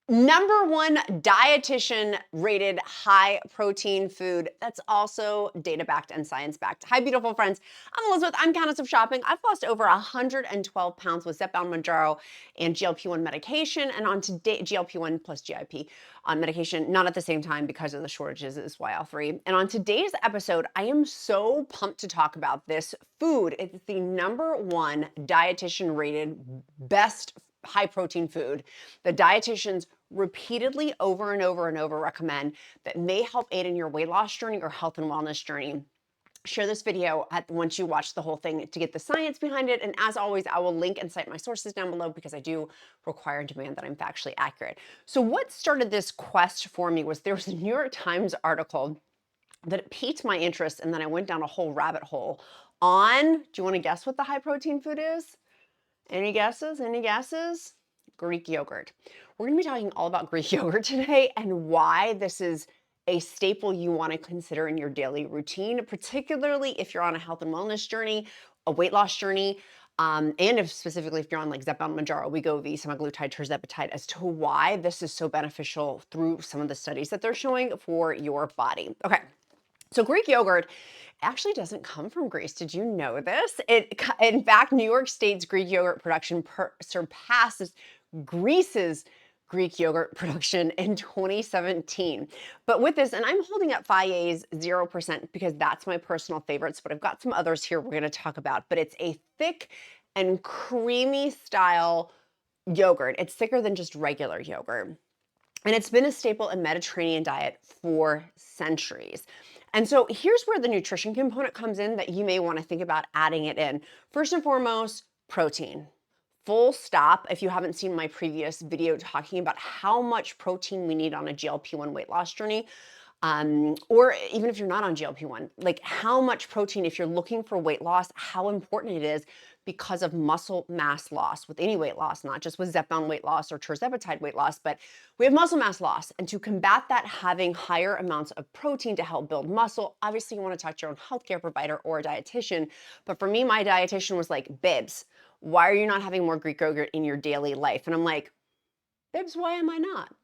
#1 dietitian rated high protein food that's also data backed and science backed. Hi, beautiful friends. I'm Elizabeth. I'm Countess of Shopping. I've lost over 112 pounds with Zepbound Mounjaro and GLP-1 medication, and on today, GLP-1 plus GIP medication, not at the same time because of the shortages, is why all three. And on today's episode, I am so pumped to talk about this food. It's the #1 dietitian rated best high protein food. The dietitians repeatedly over and over and over recommend that may help aid in your weight loss journey or health and wellness journey. Share this video once you watch the whole thing to get the science behind it. And as always, I will link and cite my sources down below because I do require and demand that I'm factually accurate. So what started this quest for me was there was a New York Times article that piqued my interest, and then I went down a whole rabbit hole on, do you want to guess what the high protein food is? Any guesses? Any guesses? Greek yogurt. We're going to be talking all about Greek yogurt today and why this is a staple you want to consider in your daily routine, particularly if you're on a health and wellness journey, a weight loss journey, and if specifically if you're on like Zepbound, Mounjaro, WEGOVY, semaglutide, Tirzepatide, as to why this is so beneficial through some of the studies that they're showing for your body. Okay. So Greek yogurt actually doesn't come from Greece. Did you know this? In fact, New York State's Greek yogurt production surpasses Greece's Greek yogurt production in 2017. But with this, and I'm holding up Faye's 0% because that's my personal favorites, but I've got some others here we're going to talk about. But it's a thick and creamy style yogurt. It's thicker than just regular yogurt. And it's been a staple in Mediterranean diet for centuries. And so here's where the nutrition component comes in that you may want to think about adding it in. First and foremost, protein. Full stop. If you haven't seen my previous video talking about how much protein we need on a GLP-1 weight loss journey, or even if you're not on GLP-1, like how much protein, if you're looking for weight loss, how important it is because of muscle mass loss with any weight loss, not just with Zepbound weight loss or Tirzepatide weight loss, but we have muscle mass loss. And to combat that, having higher amounts of protein to help build muscle, obviously you want to talk to your own healthcare provider or a dietitian. But for me, my dietitian was like, Bibs, why are you not having more Greek yogurt in your daily life? And I'm like, Bibs, why am I not?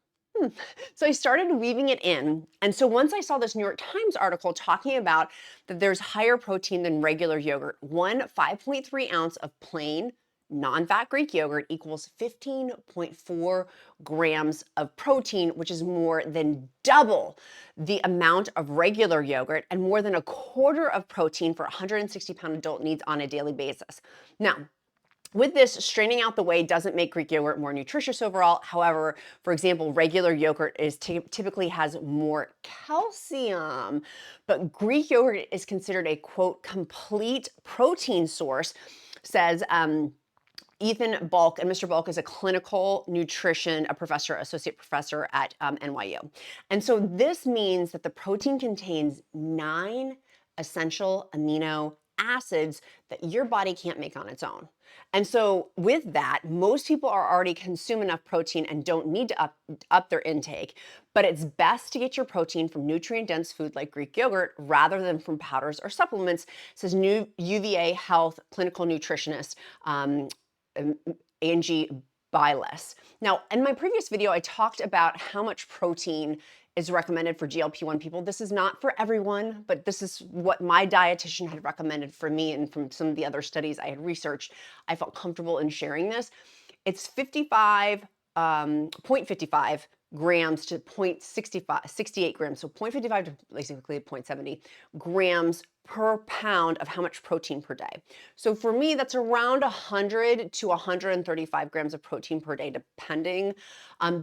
So I started weaving it in. And so once I saw this New York Times article talking about that there's higher protein than regular yogurt, one 5.3 ounce of plain non-fat Greek yogurt equals 15.4 grams of protein, which is more than double the amount of regular yogurt and more than a quarter of protein for a 160-pound adult needs on a daily basis. Now, with this, straining out the whey doesn't make Greek yogurt more nutritious overall. However, for example, regular yogurt typically has more calcium, but Greek yogurt is considered a, quote, complete protein source, says Ethan Bulk, and Mr. Bulk is a clinical nutrition, associate professor at NYU. And so this means that the protein contains 9 essential amino acids that your body can't make on its own. And so with that, most people are already consuming enough protein and don't need to up their intake, but it's best to get your protein from nutrient-dense food like Greek yogurt rather than from powders or supplements, says new UVA Health clinical nutritionist Angie Biles. Now, in my previous video, I talked about how much protein is recommended for GLP-1 people. This is not for everyone, but this is what my dietitian had recommended for me, and from some of the other studies I had researched, I felt comfortable in sharing this. It's 0.55 grams to 0.68 grams. So 0.55 to basically 0.70 grams per pound of how much protein per day. So for me, that's around 100 to 135 grams of protein per day, depending.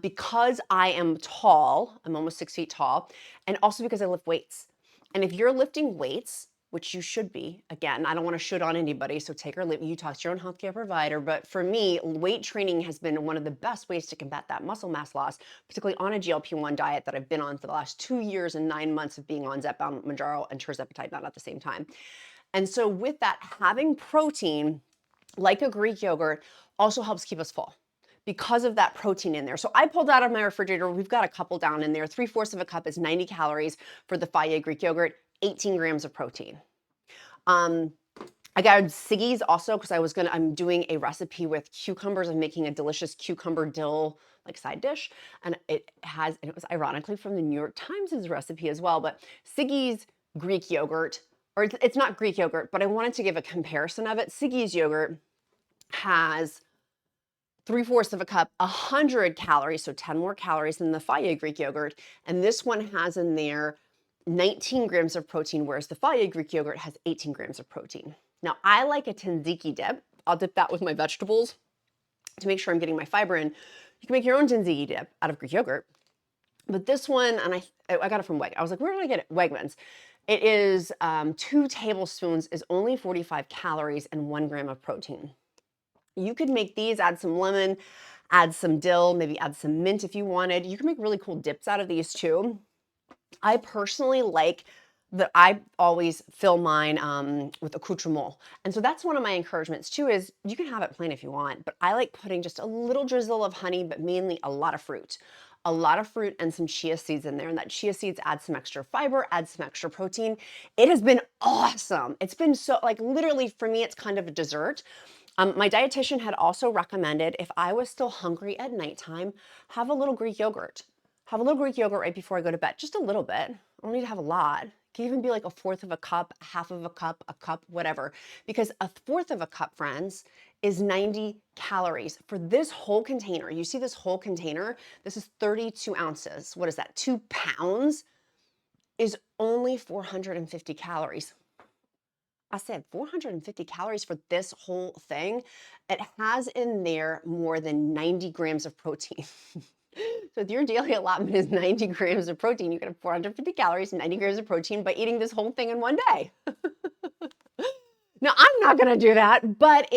Because I am tall, I'm almost 6 feet tall, and also because I lift weights. And if you're lifting weights, which you should be, again, I don't want to shoot on anybody, so take or leave, you talk to your own healthcare provider, but for me, weight training has been one of the best ways to combat that muscle mass loss, particularly on a GLP-1 diet that I've been on for the last 2 years and 9 months of being on Zepbound, Mounjaro, and Tirzepatide, not at the same time. And so with that, having protein, like a Greek yogurt, also helps keep us full because of that protein in there. So I pulled out of my refrigerator, we've got a couple down in there. 3/4 of a cup is 90 calories for the Faye Greek yogurt, 18 grams of protein. I got Siggy's also because I'm doing a recipe with cucumbers. I'm making a delicious cucumber dill like side dish. And it was ironically from the New York Times' recipe as well, but Siggy's Greek yogurt, or it's not Greek yogurt, but I wanted to give a comparison of it. Siggy's yogurt has 3/4 of a cup, 100 calories, so 10 more calories than the Faya Greek yogurt. And this one has in there 19 grams of protein, whereas the Faya Greek yogurt has 18 grams of protein. Now, I like a tzatziki dip. I'll dip that with my vegetables to make sure I'm getting my fiber in. You can make your own tzatziki dip out of Greek yogurt. But this one, and I got it from Weg. I was like, where did I get it? Wegmans. It is 2 tablespoons is only 45 calories and 1 gram of protein. You could make these, add some lemon, add some dill, maybe add some mint if you wanted. You can make really cool dips out of these too. I personally like that I always fill mine with accoutrement. And so that's one of my encouragements too, is you can have it plain if you want, but I like putting just a little drizzle of honey, but mainly a lot of fruit. A lot of fruit and some chia seeds in there, and that chia seeds add some extra fiber, add some extra protein. It has been awesome. It's been so, like, literally for me, it's kind of a dessert. My dietitian had also recommended if I was still hungry at nighttime, have a little Greek yogurt. Have a little Greek yogurt right before I go to bed, just a little bit. I don't need to have a lot. It can even be like 1/4 of a cup, 1/2 of a cup, whatever. Because 1/4 of a cup, friends, is 90 calories. For this whole container, you see this whole container, this is 32 ounces. What is that, 2 pounds? Is only 450 calories. I said 450 calories for this whole thing. It has in there more than 90 grams of protein. So if your daily allotment is 90 grams of protein, you can have 450 calories, 90 grams of protein by eating this whole thing in one day. Now, I'm not going to do that, but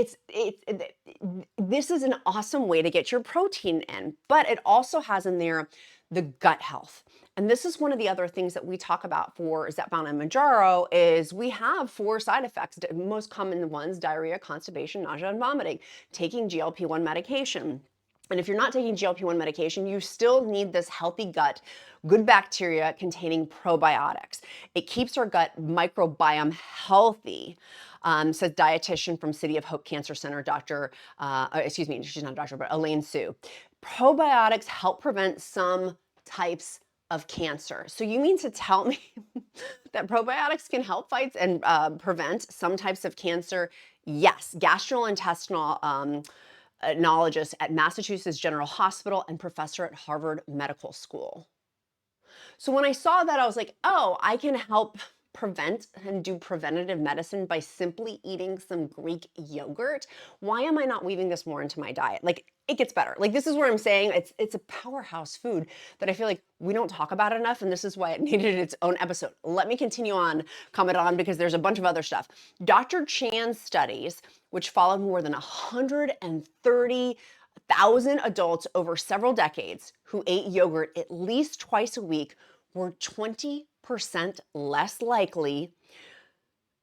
this is an awesome way to get your protein in. But it also has in there the gut health. And this is one of the other things that we talk about for Zepbound and Mounjaro is we have 4 side effects. The most common ones: diarrhea, constipation, nausea, and vomiting. Taking GLP-1 medication. And if you're not taking GLP-1 medication, you still need this healthy gut, good bacteria containing probiotics. It keeps our gut microbiome healthy, says dietitian from City of Hope Cancer Center, excuse me, she's not a doctor, but Elaine Sue. Probiotics help prevent some types of cancer. So you mean to tell me that probiotics can help fight and prevent some types of cancer? Yes, gastrointestinal nologist at Massachusetts General Hospital and professor at Harvard Medical School. So when I saw that, I was like, oh, I can help prevent and do preventative medicine by simply eating some Greek yogurt. Why am I not weaving this more into my diet? Like, it gets better. Like, this is where I'm saying it's a powerhouse food that I feel like we don't talk about enough, and this is why it needed its own episode. Let me continue on, comment on, because there's a bunch of other stuff. Dr. Chan's studies, which followed more than 130,000 adults over several decades who ate yogurt at least twice a week, were 20% less likely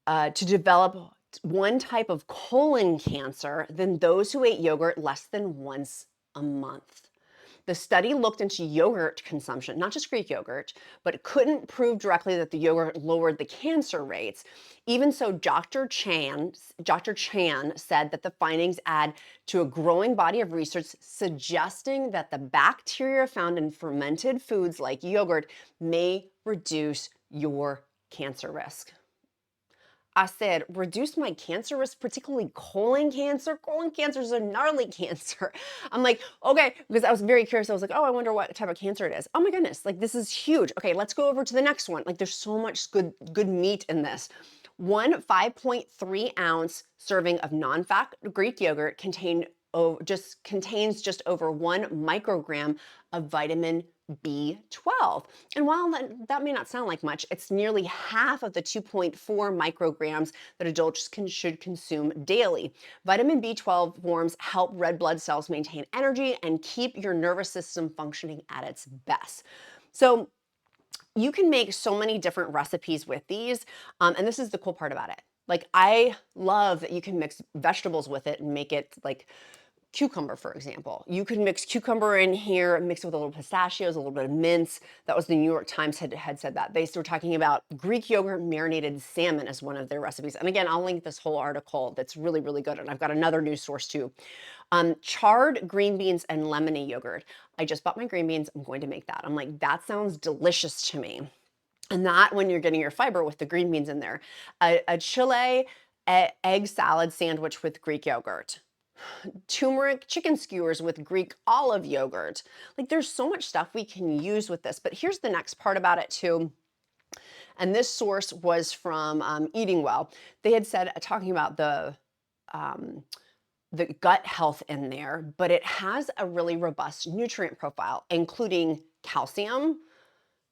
to develop one type of colon cancer than those who ate yogurt less than once a month. The study looked into yogurt consumption, not just Greek yogurt, but couldn't prove directly that the yogurt lowered the cancer rates. Even so, Dr. Chan said that the findings add to a growing body of research suggesting that the bacteria found in fermented foods like yogurt may reduce your cancer risk. I said, reduce my cancer risk, particularly colon cancer. Colon cancer is a gnarly cancer. I'm like, okay, because I was very curious. I was like, oh, I wonder what type of cancer it is. Oh my goodness, like this is huge. Okay, let's go over to the next one. Like there's so much good meat in this. One 5.3 ounce serving of non-fat Greek yogurt contains just over 1 microgram of vitamin B12. And while that may not sound like much, it's nearly half of the 2.4 micrograms that adults should consume daily. Vitamin B12 forms help red blood cells maintain energy and keep your nervous system functioning at its best. So you can make so many different recipes with these, and this is the cool part about it. Like, I love that you can mix vegetables with it and make it like cucumber, for example. You could mix cucumber in here, mix it with a little pistachios, a little bit of mince. That was the New York Times had said that. They were talking about Greek yogurt marinated salmon as one of their recipes. And again, I'll link this whole article that's really, really good. And I've got another news source too. Charred green beans and lemony yogurt. I just bought my green beans. I'm going to make that. I'm like, that sounds delicious to me. And that when you're getting your fiber with the green beans in there. A chile egg salad sandwich with Greek yogurt. Turmeric chicken skewers with Greek olive yogurt. Like there's so much stuff we can use with this. But here's the next part about it too. And this source was from Eating Well. They had said, talking about the gut health in there, but it has a really robust nutrient profile, including calcium,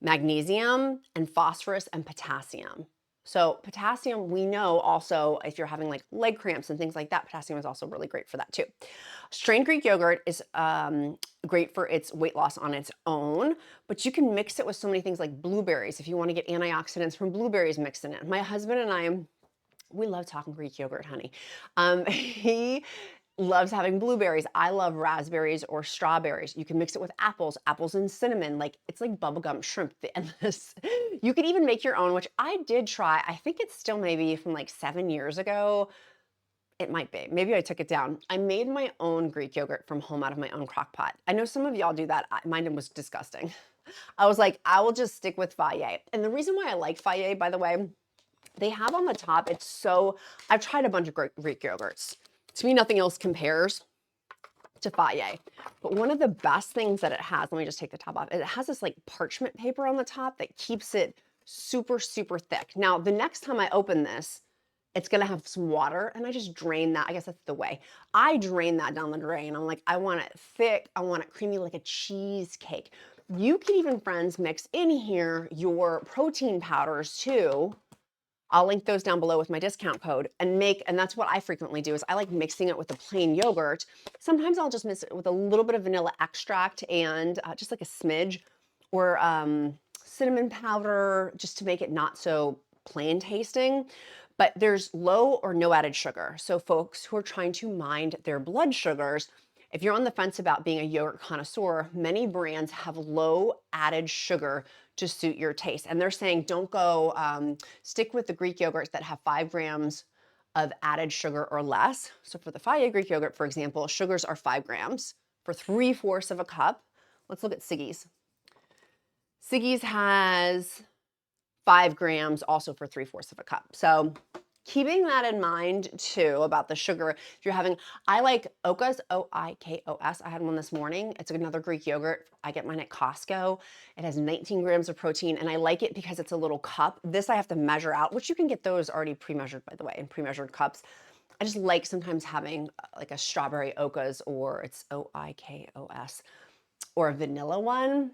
magnesium, and phosphorus and potassium. So potassium, we know also if you're having like leg cramps and things like that, potassium is also really great for that too. Strained Greek yogurt is great for its weight loss on its own, but you can mix it with so many things like blueberries if you want to get antioxidants from blueberries mixed in it. My husband and I, we love talking Greek yogurt, honey. He loves having blueberries. I love raspberries or strawberries. You can mix it with apples and cinnamon. Like it's like bubblegum shrimp. And this, you could even make your own, which I did try. I think it's still maybe from like 7 years ago. It might be. Maybe I took it down. I made my own Greek yogurt from home out of my own crock pot. I know some of y'all do that. Mine was disgusting. I was like, I will just stick with Fage. And the reason why I like Fage, by the way, they have on the top, I've tried a bunch of Greek yogurts. To me, nothing else compares to Fage. But one of the best things that it has, let me just take the top off, it has this like parchment paper on the top that keeps it super, super thick. Now, the next time I open this, it's gonna have some water and I just drain that. I guess that's the way. I drain that down the drain. I'm like, I want it thick. I want it creamy like a cheesecake. You can even, friends, mix in here your protein powders too. I'll link those down below with my discount code and that's what I frequently do is I like mixing it with a plain yogurt. Sometimes I'll just mix it with a little bit of vanilla extract and just like a smidge or cinnamon powder just to make it not so plain tasting. But there's low or no added sugar. So folks who are trying to mind their blood sugars, if you're on the fence about being a yogurt connoisseur, many brands have low added sugar to suit your taste. And they're saying don't go, stick with the Greek yogurts that have 5 grams of added sugar or less. So for the Fage Greek yogurt, for example, sugars are 5 grams for 3/4 of a cup. Let's look at Siggy's. Siggy's has 5 grams also for 3/4 of a cup. So keeping that in mind too about the sugar, if you're having, I like Oikos, O-I-K-O-S. I had one this morning. It's another Greek yogurt. I get mine at Costco. It has 19 grams of protein and I like it because it's a little cup. This I have to measure out, which you can get those already pre-measured, by the way, in pre-measured cups. I just like sometimes having like a strawberry Oikos, or it's O-I-K-O-S, or a vanilla one.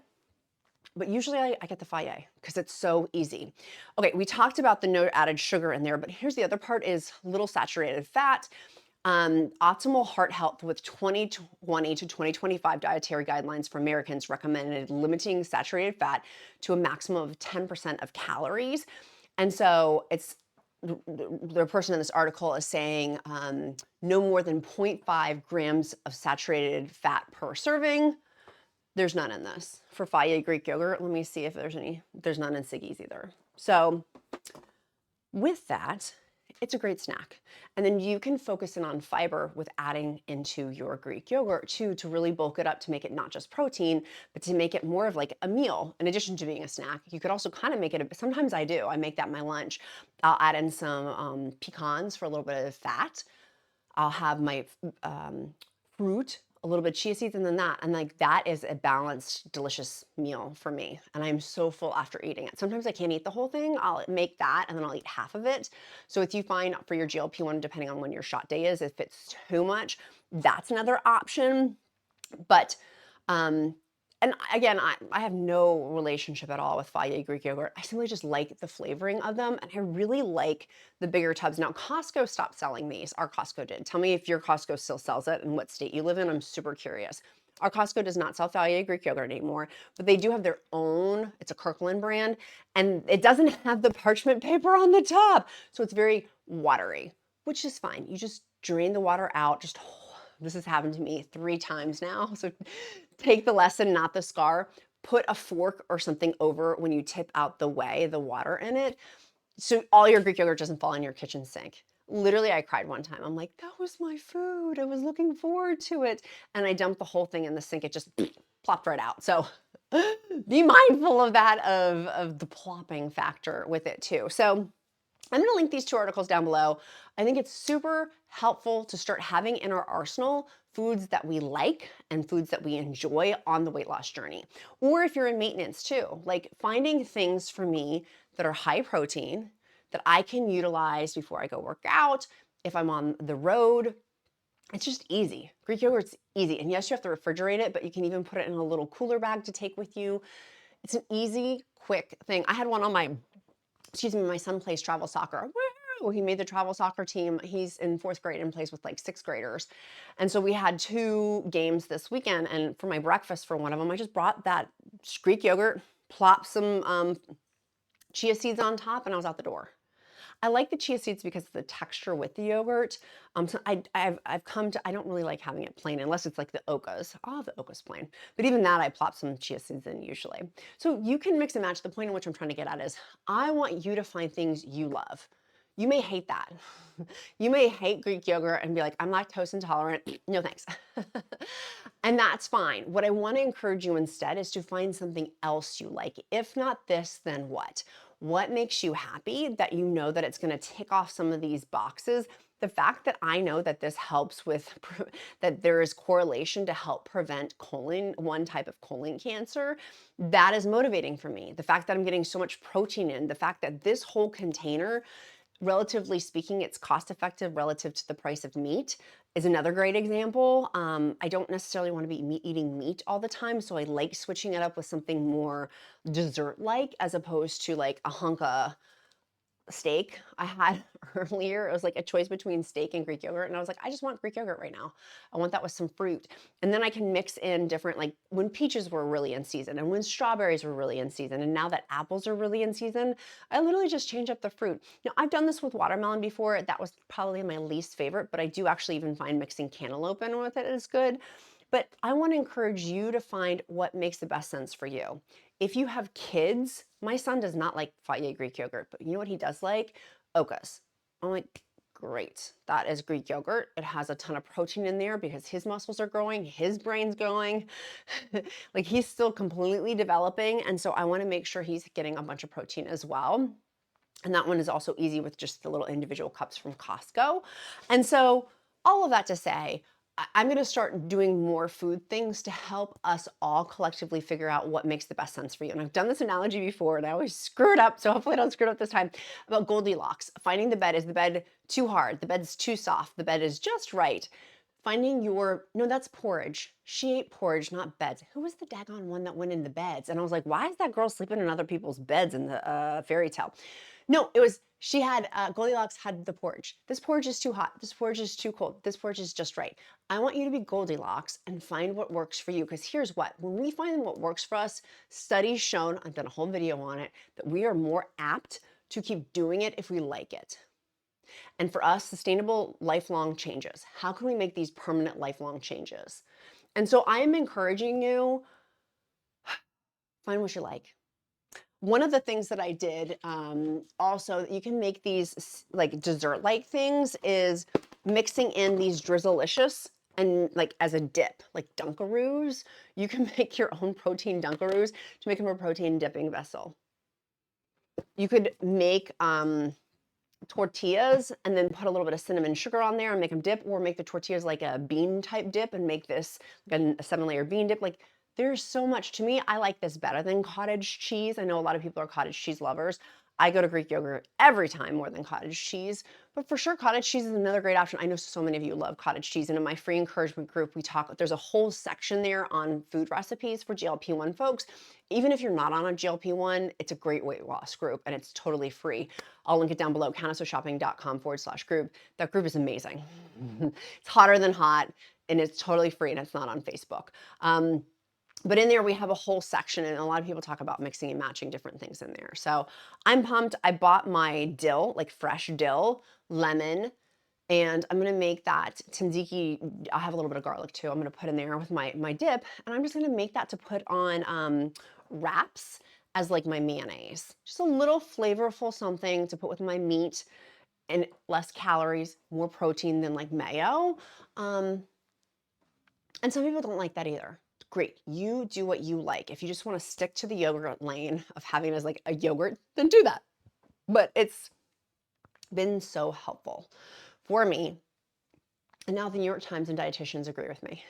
But usually I get the Fage because it's so easy. Okay, we talked about the no added sugar in there, but here's the other part is little saturated fat. Optimal heart health with 2020 to 2025 dietary guidelines for Americans recommended limiting saturated fat to a maximum of 10% of calories. And so it's, the person in this article is saying no more than 0.5 grams of saturated fat per serving. There's none in this. For Fage Greek yogurt, let me see if there's any. There's none in Siggy's either. So with that, it's a great snack. And then you can focus in on fiber with adding into your Greek yogurt too, to really bulk it up, to make it not just protein, but to make it more of like a meal in addition to being a snack. You could also kind of make it, sometimes I do, I make that my lunch. I'll add in some pecans for a little bit of fat. I'll have my fruit, a little bit of chia seeds, and then that. And like that is a balanced, delicious meal for me. And I'm so full after eating it. Sometimes I can't eat the whole thing. I'll make that and then I'll eat half of it. So if you find for your GLP-1, depending on when your shot day is, if it's too much, that's another option. But and again, I have no relationship at all with Fage Greek yogurt. I simply just like the flavoring of them, and I really like the bigger tubs. Now, Costco stopped selling these. Our Costco did. Tell me if your Costco still sells it and what state you live in. I'm super curious. Our Costco does not sell Fage Greek yogurt anymore, but they do have their own. It's a Kirkland brand, and it doesn't have the parchment paper on the top, so it's very watery, which is fine. You just drain the water out. Just this has happened to me 3 times now, so take the lesson, not the scar. Put a fork or something over when you tip out the water in it, so all your Greek yogurt doesn't fall in your kitchen sink. Literally, I cried one time. I'm like, that was my food. I was looking forward to it. And I dumped the whole thing in the sink. It just plopped right out. So be mindful of that, of the plopping factor with it too. So I'm going to link these two articles down below. I think it's super helpful to start having in our arsenal foods that we like and foods that we enjoy on the weight loss journey. Or if you're in maintenance too, like finding things for me that are high protein that I can utilize before I go work out, if I'm on the road. It's just easy. Greek yogurt's easy. And yes, you have to refrigerate it, but you can even put it in a little cooler bag to take with you. It's an easy, quick thing. I had one on my son plays travel soccer. Woo! He made the travel soccer team. He's in 4th grade and plays with like 6th graders. And so we had 2 games this weekend. And for my breakfast for one of them, I just brought that Greek yogurt, plopped some chia seeds on top, and I was out the door. I like the chia seeds because of the texture with the yogurt. So I've come to, I don't really like having it plain unless it's like the Okas. I'll have the Okas plain. But even that, I plop some chia seeds in usually. So you can mix and match. The point in which I'm trying to get at is I want you to find things you love. You may hate that. You may hate Greek yogurt and be like, I'm lactose intolerant. No thanks. And that's fine. What I want to encourage you instead is to find something else you like. If not this, then what? What makes you happy that you know that it's going to tick off some of these boxes? The fact that I know that this helps with, that there is correlation to help prevent one type of colon cancer, that is motivating for me. The fact that I'm getting so much protein in, the fact that this whole container, relatively speaking, it's cost effective relative to the price of meat is another great example. I don't necessarily want to be eating meat all the time, so I like switching it up with something more dessert-like as opposed to like a hunk of steak I had earlier. It was like a choice between steak and Greek yogurt, and I was like, I just want Greek yogurt right now. I want that with some fruit. And then I can mix in different, like when peaches were really in season and when strawberries were really in season, and now that apples are really in season, I literally just change up the fruit. Now, I've done this with watermelon before. That was probably my least favorite, but I do actually even find mixing cantaloupe in with it is good. But I want to encourage you to find what makes the best sense for you. If you have kids, my son does not like Fage Greek yogurt, but you know what he does like? Okas. I'm like, great. That is Greek yogurt. It has a ton of protein in there because his muscles are growing, his brain's going. Like he's still completely developing. And so I want to make sure he's getting a bunch of protein as well. And that one is also easy with just the little individual cups from Costco. And so all of that to say, I'm going to start doing more food things to help us all collectively figure out what makes the best sense for you. And I've done this analogy before and I always screw it up. So hopefully I don't screw it up this time, about Goldilocks. Finding the bed. Is the bed too hard? The bed's too soft. The bed is just right. Finding no, that's porridge. She ate porridge, not beds. Who was the daggone one that went in the beds? And I was like, why is that girl sleeping in other people's beds in the fairy tale? No, it was, she had, Goldilocks had the porridge. This porridge is too hot. This porridge is too cold. This porridge is just right. I want you to be Goldilocks and find what works for you. Because here's what, when we find what works for us, studies shown, I've done a whole video on it, that we are more apt to keep doing it if we like it. And for us, sustainable lifelong changes. How can we make these permanent lifelong changes? And so I am encouraging you, find what you like. One of the things that I did also, you can make these like dessert-like things, is mixing in these Drizzleicious and like as a dip, like Dunkaroos. You can make your own protein Dunkaroos to make them a protein dipping vessel. You could make tortillas and then put a little bit of cinnamon sugar on there and make them dip, or make the tortillas like a bean type dip and make this like a 7-layer bean dip. Like there's so much. To me, I like this better than cottage cheese. I know a lot of people are cottage cheese lovers. I go to Greek yogurt every time more than cottage cheese, but for sure cottage cheese is another great option. I know so many of you love cottage cheese, and in my free encouragement group, we talk, there's a whole section there on food recipes for GLP-1 folks. Even if you're not on a GLP-1, it's a great weight loss group and it's totally free. I'll link it down below, countessofshopping.com/group. That group is amazing. It's hotter than hot and it's totally free, and it's not on Facebook. But in there, we have a whole section, and a lot of people talk about mixing and matching different things in there. So I'm pumped. I bought my dill, like fresh dill, lemon, and I'm gonna make that tzatziki. I have a little bit of garlic too. I'm gonna put in there with my dip, and I'm just gonna make that to put on wraps as like my mayonnaise. Just a little flavorful something to put with my meat, and less calories, more protein than like mayo. And some people don't like that either. great. You do what you like. If you just want to stick to the yogurt lane of having it as like a yogurt, then do that. But it's been so helpful for me. And now the New York Times and dietitians agree with me.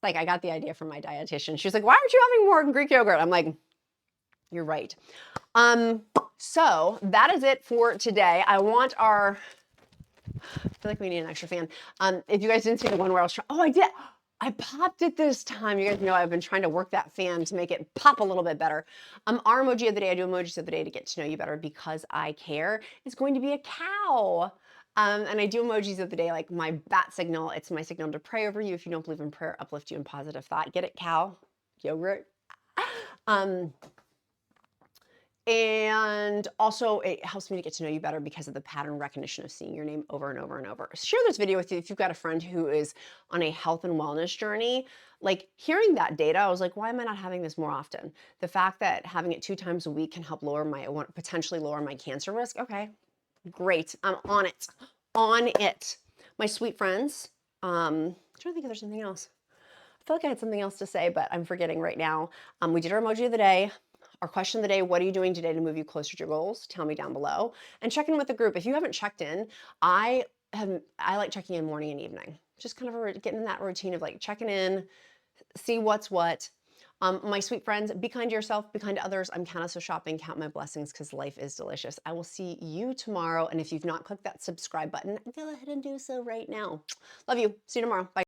Like, I got the idea from my dietitian. She was like, why aren't you having more Greek yogurt? I'm like, you're right. So that is it for today. I feel like we need an extra fan. If you guys didn't see the one where I was trying, oh, I did. I popped it this time. You guys know I've been trying to work that fan to make it pop a little bit better. Our emoji of the day, I do emojis of the day to get to know you better because I care, is going to be a cow. And I do emojis of the day, like my bat signal. It's my signal to pray over you. If you don't believe in prayer, uplift you in positive thought. Get it, cow? Yogurt. And also it helps me to get to know you better because of the pattern recognition of seeing your name over and over and over. Share this video with you if you've got a friend who is on a health and wellness journey. Like, hearing that data, I was like, why am I not having this more often? The fact that having it 2 times a week can help potentially lower my cancer risk. Okay, great. I'm on it. On it. My sweet friends. I'm trying to think if there's something else. I feel like I had something else to say, but I'm forgetting right now. We did our emoji of the day. Our question of the day, what are you doing today to move you closer to your goals? Tell me down below. And check in with the group. If you haven't checked in, I like checking in morning and evening. Just kind of getting in that routine of like checking in, see what's what. My sweet friends, be kind to yourself, be kind to others. I'm Countess of Shopping. Count my blessings because life is delicious. I will see you tomorrow. And if you've not clicked that subscribe button, go ahead and do so right now. Love you. See you tomorrow. Bye.